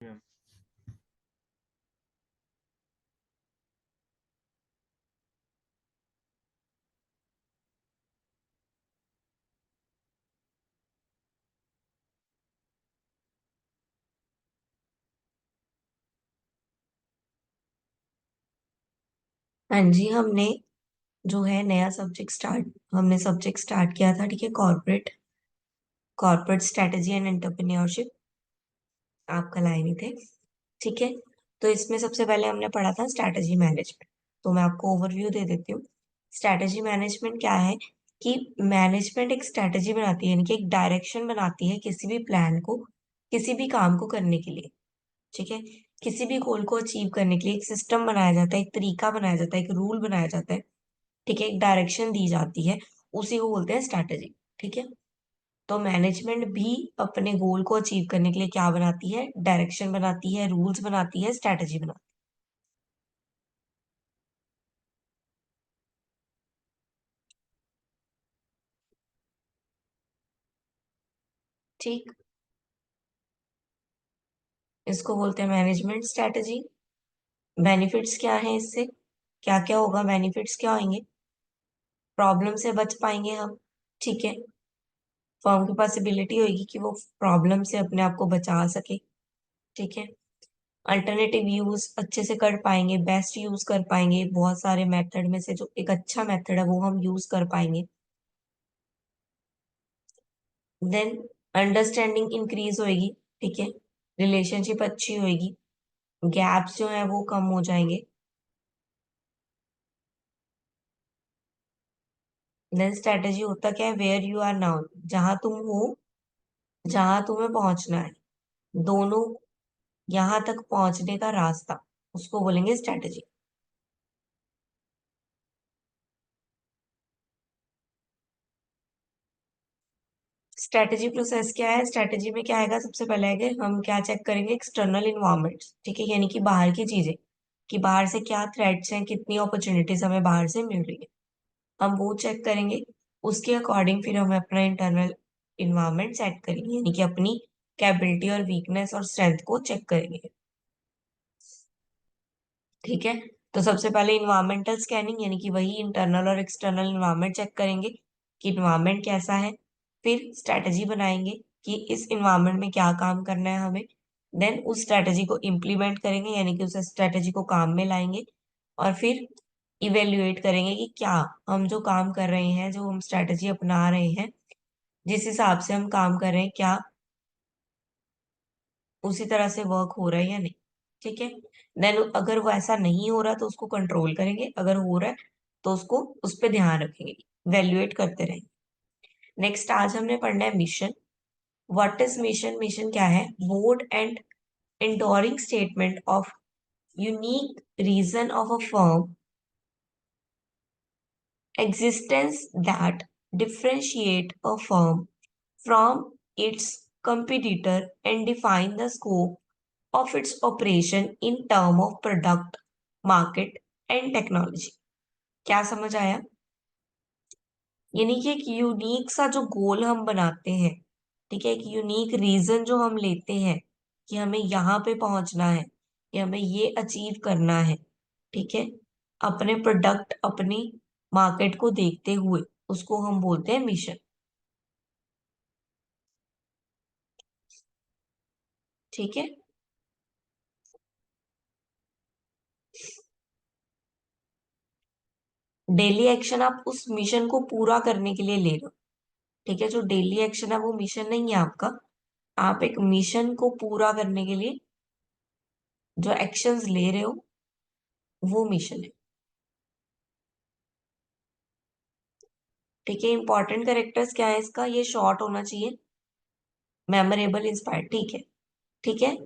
Ma'am. हाँ जी, हमने subject start किया था। ठीक है, कॉर्पोरेट स्ट्रेटेजी एंड एंटरप्रेन्योरशिप। आप कल आए नहीं थे। ठीक है, तो इसमें सबसे पहले हमने पढ़ा था स्ट्रेटेजी मैनेजमेंट। तो मैं आपको ओवरव्यू दे देती हूँ। स्ट्रेटेजी मैनेजमेंट क्या है कि मैनेजमेंट एक स्ट्रेटेजी बनाती है, यानी कि एक डायरेक्शन बनाती है किसी भी प्लान को, किसी भी काम को करने के लिए। ठीक है, किसी भी गोल को अचीव करने के लिए एक सिस्टम बनाया जाता है, एक तरीका बनाया जाता है, एक रूल बनाया जाता है। ठीक है, एक डायरेक्शन दी जाती है, उसी को बोलते हैं स्ट्रैटेजी। ठीक है, तो मैनेजमेंट भी अपने गोल को अचीव करने के लिए क्या बनाती है? डायरेक्शन बनाती है, रूल्स बनाती है, स्ट्रैटेजी बनाती है। ठीक, इसको बोलते हैं मैनेजमेंट स्ट्रैटेजी। बेनिफिट्स क्या है इससे? क्या क्या होगा? बेनिफिट्स क्या होंगे? प्रॉब्लम से बच पाएंगे हम। ठीक है, फर्म की पॉसिबिलिटी होगी कि वो प्रॉब्लम से अपने आप को बचा सके। ठीक है, अल्टरनेटिव यूज अच्छे से कर पाएंगे, बेस्ट यूज कर पाएंगे, बहुत सारे मेथड में से जो एक अच्छा मेथड है वो हम यूज कर पाएंगे। देन अंडरस्टैंडिंग इंक्रीज होएगी। ठीक है, रिलेशनशिप अच्छी होएगी, गैप्स जो है वो कम हो जाएंगे। देन स्ट्रेटेजी होता क्या है? वेयर यू आर नाउ, जहां तुम हो, जहां तुम्हें पहुंचना है, दोनों यहां तक पहुंचने का रास्ता, उसको बोलेंगे स्ट्रेटेजी। स्ट्रेटेजी प्रोसेस क्या है? स्ट्रेटेजी में क्या आएगा? सबसे पहले आएगा, हम क्या चेक करेंगे? External environment. ठीक है, यानी कि बाहर की चीजें, कि बाहर से क्या थ्रेट्स हैं, कितनी अपॉर्चुनिटीज हमें बाहर से मिल रही है, हम वो चेक करेंगे। उसके अकॉर्डिंग फिर हम अपना इंटरनल इन्वायरमेंट सेट करेंगे, यानी कि अपनी कैपेबिलिटी और वीकनेस और स्ट्रेंथ को चेक करेंगे। ठीक है, तो सबसे पहले इन्वायरमेंटल स्कैनिंग, यानी कि वही इंटरनल और एक्सटर्नल इन्वायरमेंट चेक करेंगे कि इन्वायरमेंट कैसा है। फिर स्ट्रैटेजी बनाएंगे कि इस इन्वायरमेंट में क्या काम करना है हमें। देन उस स्ट्रैटेजी को इम्प्लीमेंट करेंगे, यानी कि उस स्ट्रैटेजी को काम में लाएंगे। और फिर इवेल्युएट करेंगे कि क्या हम जो काम कर रहे हैं, जो हम स्ट्रैटेजी अपना रहे हैं, जिस हिसाब से हम काम कर रहे हैं, क्या उसी तरह से वर्क हो रहा है या नहीं। ठीक है, देन अगर वो ऐसा नहीं हो रहा तो उसको कंट्रोल करेंगे, अगर हो रहा है तो उसको उस पर ध्यान रखेंगे, वैल्यूएट करते रहेंगे। नेक्स्ट आज हमने पढ़ना है mission. What is mission? Mission क्या है? Bold and enduring statement of unique reason of a firm existence that differentiate a firm from its competitor and define the scope of its operation in term of product, market and technology। क्या समझ आया? यानी कि एक unique सा जो गोल हम बनाते हैं, ठीक है, एक यूनिक रीजन जो हम लेते हैं कि हमें यहाँ पे पहुंचना है, कि हमें ये अचीव करना है। ठीक है, अपने प्रोडक्ट, अपनी मार्केट को देखते हुए, उसको हम बोलते हैं मिशन। ठीक है, डेली एक्शन आप उस मिशन को पूरा करने के लिए ले रहे हो। ठीक है, जो डेली एक्शन है वो मिशन नहीं है आपका, आप एक मिशन को पूरा करने के लिए जो एक्शंस ले रहे हो वो मिशन है। ठीक है, इंपॉर्टेंट कैरेक्टर्स क्या है इसका? ये शॉर्ट होना चाहिए, मेमोरेबल, इंस्पायर्ड। ठीक है, ठीक है।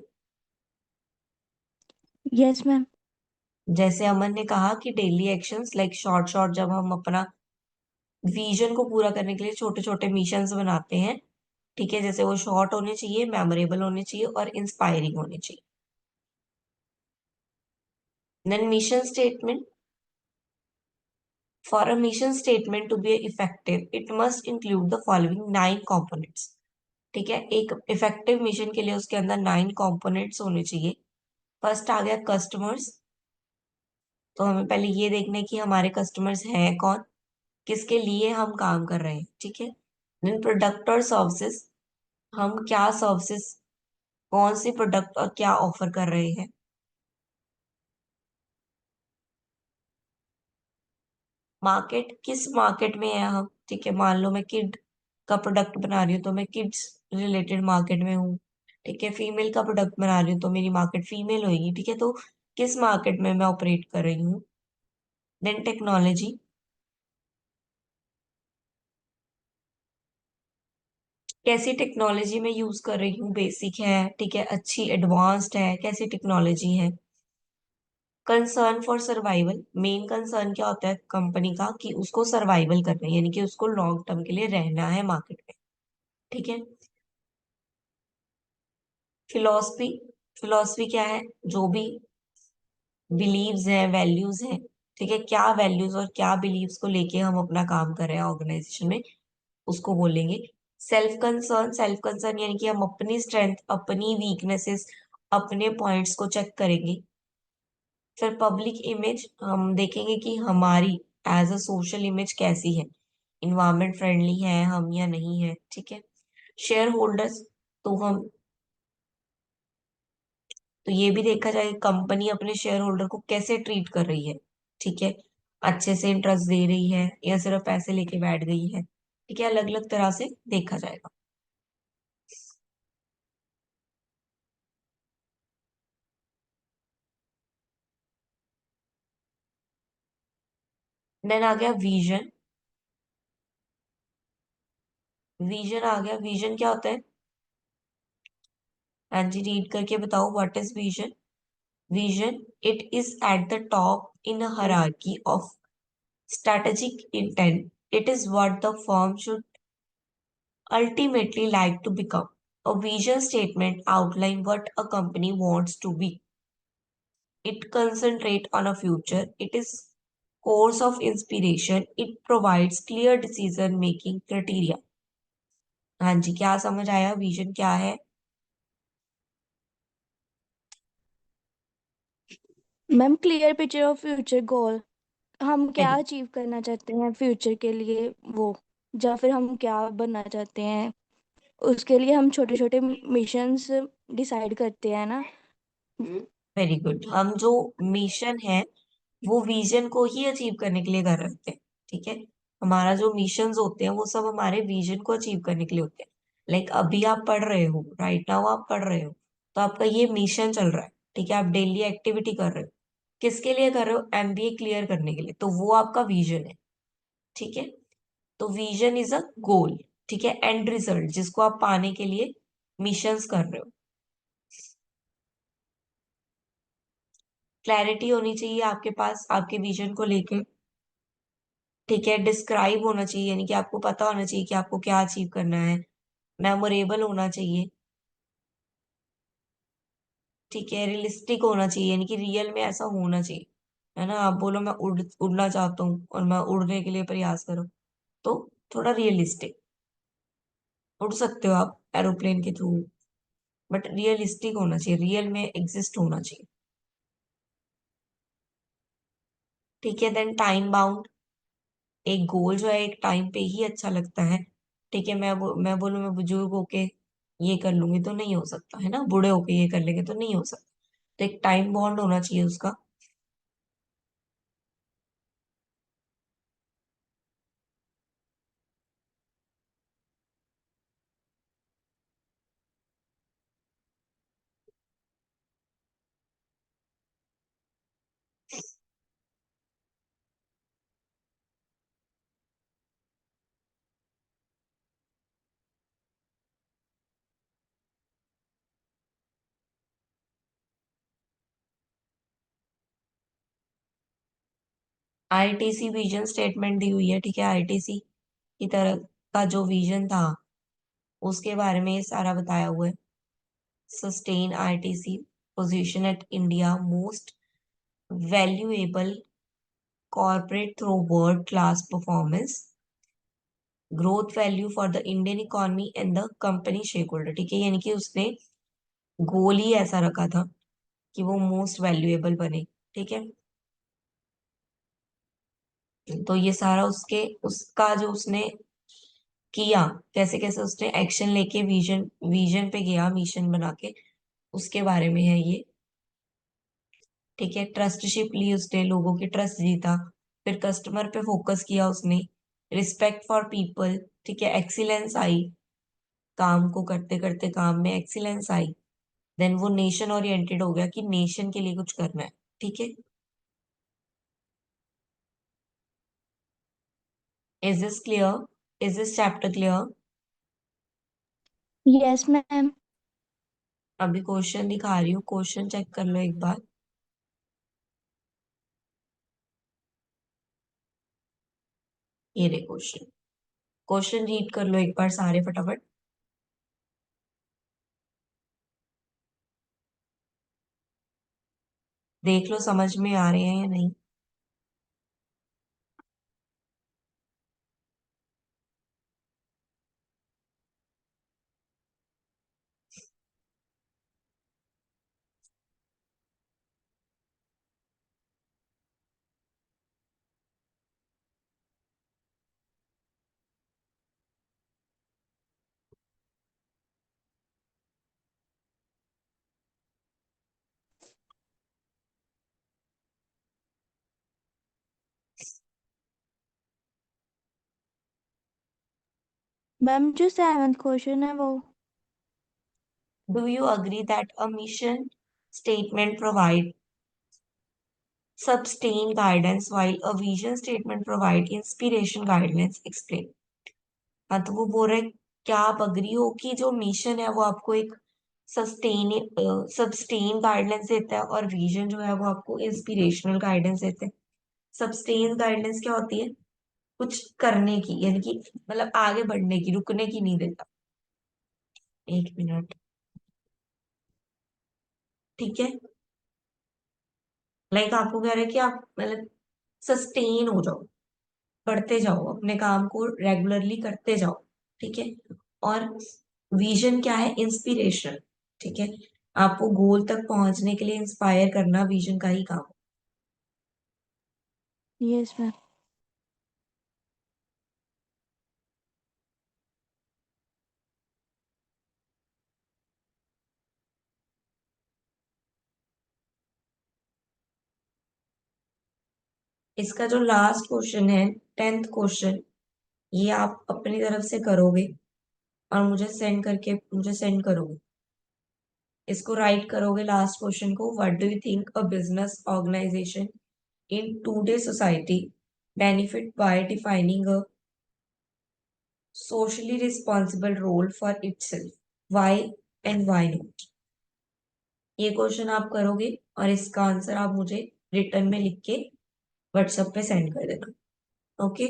Yes ma'am. जैसे अमन ने कहा कि daily actions like short short, जब हम अपना विजन को पूरा करने के लिए छोटे छोटे मिशंस बनाते हैं। ठीक है, जैसे वो शॉर्ट होने चाहिए, मेमोरेबल होने चाहिए और इंस्पायरिंग होने चाहिए। Then mission statement. For a mission statement to be effective it must include the following 9 components। ठीक है, एक इफेक्टिव मिशन के लिए उसके अंदर 9 कंपोनेंट्स होने चाहिए। फर्स्ट आ गया कस्टमर्स। तो हमें पहले ये देखना है कि हमारे कस्टमर्स हैं कौन, किसके लिए हम काम कर रहे हैं। ठीक है, देन प्रोडक्ट और सर्विसेज, हम क्या सर्विसेज, कौन सी प्रोडक्ट और क्या ऑफर कर रहे हैं। मार्केट, किस मार्केट में है हम। ठीक है, मान लो मैं किड का प्रोडक्ट बना रही हूँ तो मैं किड्स रिलेटेड मार्केट में हूँ। ठीक है, फीमेल का प्रोडक्ट बना रही हूँ तो मेरी मार्केट फीमेल होगी। ठीक है, तो किस मार्केट में मैं ऑपरेट कर रही हूँ। देन टेक्नोलॉजी, कैसी टेक्नोलॉजी मैं यूज कर रही हूँ, बेसिक है, ठीक है, अच्छी एडवांस्ड है, कैसी टेक्नोलॉजी है। Concern for survival, main concern क्या होता है कंपनी का, कि उसको सर्वाइवल करना है, यानी कि उसको लॉन्ग टर्म के लिए रहना है मार्केट में। ठीक है, फिलोसफी, फिलोसफी क्या है, जो भी बिलीव्स हैं, वैल्यूज हैं। ठीक है, क्या वैल्यूज और क्या बिलीव्स को लेके हम अपना काम कर रहे हैं ऑर्गेनाइजेशन में, उसको बोलेंगे। सेल्फ कंसर्न, सेल्फ कंसर्न यानी कि हम अपनी स्ट्रेंथ, अपनी वीकनेसेस, अपने पॉइंट्स को चेक करेंगे। फिर पब्लिक इमेज, हम देखेंगे कि हमारी एज अ सोशल इमेज कैसी है, इन्वायरमेंट फ्रेंडली है हम या नहीं है। ठीक है, शेयर होल्डर्स, तो हम, तो ये भी देखा जाए कंपनी अपने शेयर होल्डर को कैसे ट्रीट कर रही है। ठीक है, अच्छे से इंटरेस्ट दे रही है या सिर्फ पैसे लेके बैठ गई है। ठीक है, अलग अलग तरह से देखा जाएगा। देन आ गया विजन। विजन आ गया, विजन क्या होता है। हाँ जी, रीड करके बताओ, what is vision. Vision, it is at the top in a hierarchy of strategic intent. It is what the firm should ultimately like to become. A vision statement outline what a company wants to be. It concentrate on a future. It is course of inspiration. It provides clear decision making criteria. हाँ जी, क्या समझ आया, vision क्या है। Ma'am clear picture of future goal, हम क्या very, achieve करना चाहते हैं फ्यूचर के लिए वो, या फिर हम क्या बनना चाहते हैं, उसके लिए हम छोटे छोटे मिशंस डिसाइड करते हैं ना। Very good. हम जो मिशन है वो विजन को ही अचीव करने के लिए कर रहे होते हैं। ठीक है, हमारा जो मिशंस होते हैं वो सब हमारे विजन को अचीव करने के लिए होते हैं। लाइक अभी आप पढ़ रहे हो, राइट नाउ आप पढ़ रहे हो, तो आपका ये मिशन चल रहा है। ठीक है, आप डेली एक्टिविटी कर रहे हो, किसके लिए कर रहे हो, एमबीए क्लियर करने के लिए, तो वो आपका विजन है। ठीक है, तो विजन इज अ गोल। ठीक है, एंड रिजल्ट जिसको आप पाने के लिए मिशंस कर रहे हो। क्लैरिटी होनी चाहिए आपके पास आपके विजन को लेकर। ठीक है, डिस्क्राइब होना चाहिए, यानी कि आपको पता होना चाहिए कि आपको क्या अचीव करना है। मेमोरेबल होना चाहिए। ठीक है, रियलिस्टिक होना चाहिए, यानी कि रियल में ऐसा होना चाहिए। है ना, आप बोलो मैं उड़ना चाहता हूँ और मैं उड़ने के लिए प्रयास करूँ, तो थोड़ा रियलिस्टिक। उड़ सकते हो आप एरोप्लेन के थ्रू, बट रियलिस्टिक होना चाहिए, रियल में एग्जिस्ट होना चाहिए। ठीक है, देन टाइम बाउंड, एक गोल जो है एक टाइम पे ही अच्छा लगता है। ठीक है, मैं बोलूँ मैं बुजुर्ग होके ये कर लूंगी तो नहीं हो सकता, है ना, बूढ़े होके ये कर लेंगे तो नहीं हो सकता। तो एक टाइम बॉन्ड होना चाहिए उसका। आईटीसी विजन स्टेटमेंट दी हुई है। ठीक है, आईटीसी की तरह का जो विजन था उसके बारे में ये सारा बताया हुआ है। Sustain ITC position at India most valuable corporate through world class performance. Growth value for the Indian economy and the company share holder. ठीक है, यानी कि उसने गोल ही ऐसा रखा था कि वो मोस्ट वैल्यूएबल बने। ठीक है, तो ये सारा उसके उसका जो उसने किया, कैसे कैसे उसने एक्शन लेके विजन विजन पे गया, मिशन बना के, उसके बारे में है ये। ठीक है, ट्रस्टशिप ली उसने, लोगों की ट्रस्ट जीता, फिर कस्टमर पे फोकस किया उसने, रिस्पेक्ट फॉर पीपल। ठीक है, एक्सीलेंस आई, काम को करते करते काम में एक्सीलेंस आई। देन वो नेशन ओरिएंटेड हो गया कि नेशन के लिए कुछ करना है। ठीक है, is this clear, is this chapter clear? Yes ma'am. अभी क्वेश्चन दिखा रही हूँ, क्वेश्चन चेक कर लो एक बार। ये रे क्वेश्चन, क्वेश्चन रीड कर लो एक बार सारे फटाफट। देख लो समझ में आ रहे हैं या नहीं। मैम जो सेवन्थ क्वेश्चन है वो। Do you agree that a mission statement provide sustain guidance while a vision statement provide inspiration guidelines explain। हाँ, तो वो बोल रहे, क्या आप अग्री हो कि जो मिशन है वो आपको एक सस्टेन सस्टेन गाइडेंस देता है, और विजन जो है वो आपको इंस्पिरेशनल गाइडेंस देते हैं। सस्टेन गाइडेंस क्या होती है? कुछ करने की, यानी कि मतलब आगे बढ़ने की, रुकने की नहीं देता। एक मिनट। ठीक है, लाइक आपको कह रहे हैं कि आप मतलब सस्टेन हो जाओ, करते जाओ अपने काम को, रेगुलरली करते जाओ। ठीक है, और विजन क्या है? इंस्पिरेशन। ठीक है, आपको गोल तक पहुंचने के लिए इंस्पायर करना विजन का ही काम। Yes ma'am. इसका जो लास्ट क्वेश्चन है, 10th क्वेश्चन, ये आप अपनी तरफ से करोगे और मुझे सेंड करोगे। इसको राइट करोगे लास्ट क्वेश्चन को। What do you think a business organization in today society benefit by defining a socially responsible role for itself? Why and why not? ये क्वेश्चन आप करोगे और इसका आंसर आप मुझे रिटर्न में लिख के व्हाट्सएप पे सेंड कर देना। ओके,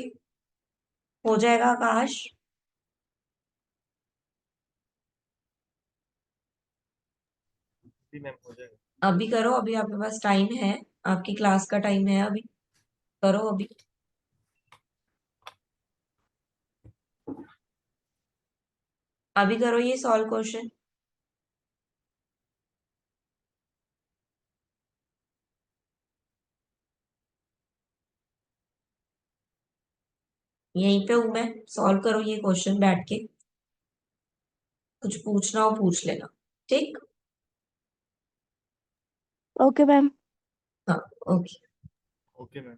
हो जाएगा आकाश? जी मैम, हो जाएगा। अभी करो, अभी आपके पास टाइम है, आपकी क्लास का टाइम है, अभी करो अभी। अभी करो ये सॉल्व क्वेश्चन। यहीं पे हूं मैं, सॉल्व करो ये क्वेश्चन बैठ के। कुछ पूछना हो पूछ लेना। ठीक। Okay ma'am. हाँ, ओके। Okay ma'am.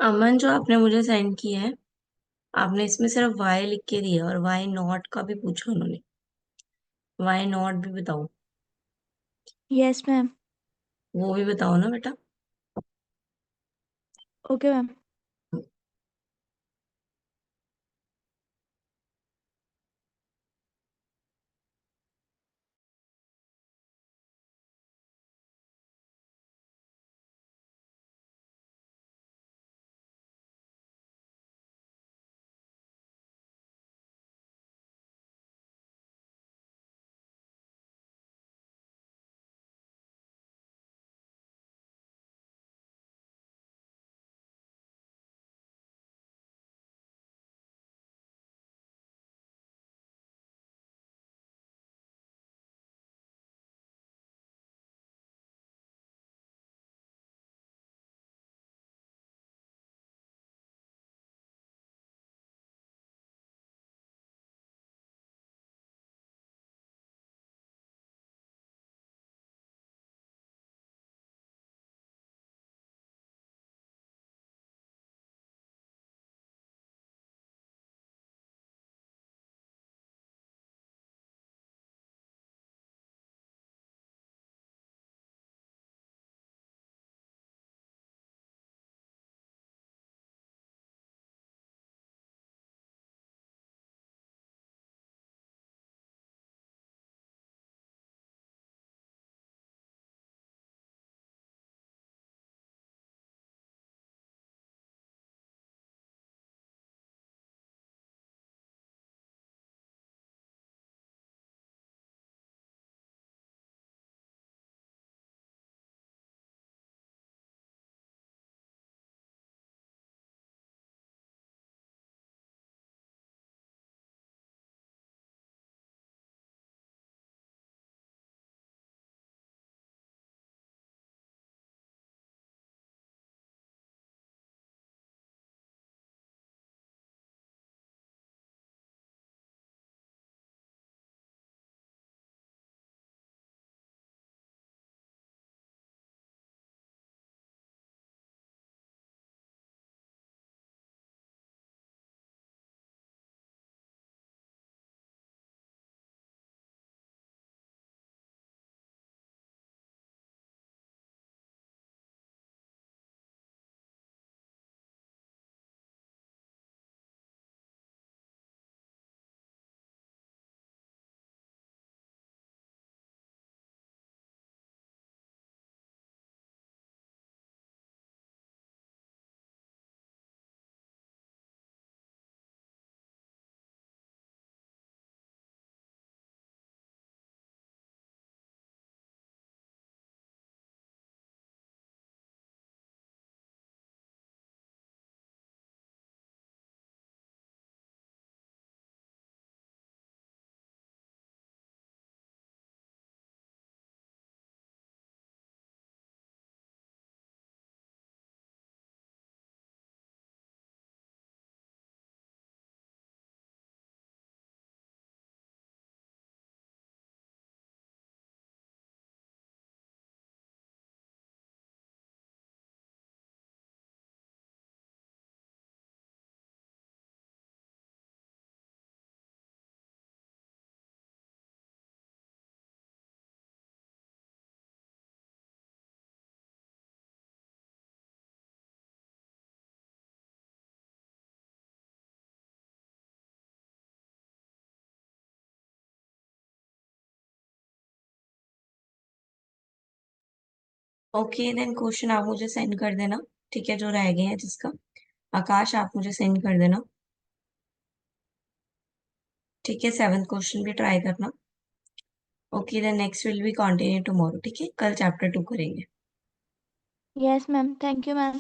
अमन, जो आपने मुझे सेंड किया है, आपने इसमें सिर्फ वाई लिख के दिया और वाई नॉट का भी पूछा उन्होंने। वाई नॉट भी बताओ। Yes ma'am. वो भी बताओ ना बेटा। Okay ma'am. Okay then, question आप मुझे सेंड कर देना। ठीक है, जो रह गए हैं जिसका। आकाश, आप मुझे सेंड कर देना। ठीक है, 7th क्वेश्चन भी ट्राई करना। Okay then, next will be continue tomorrow. ठीक है, कल चैप्टर 2 करेंगे। Yes ma'am, thank you ma'am.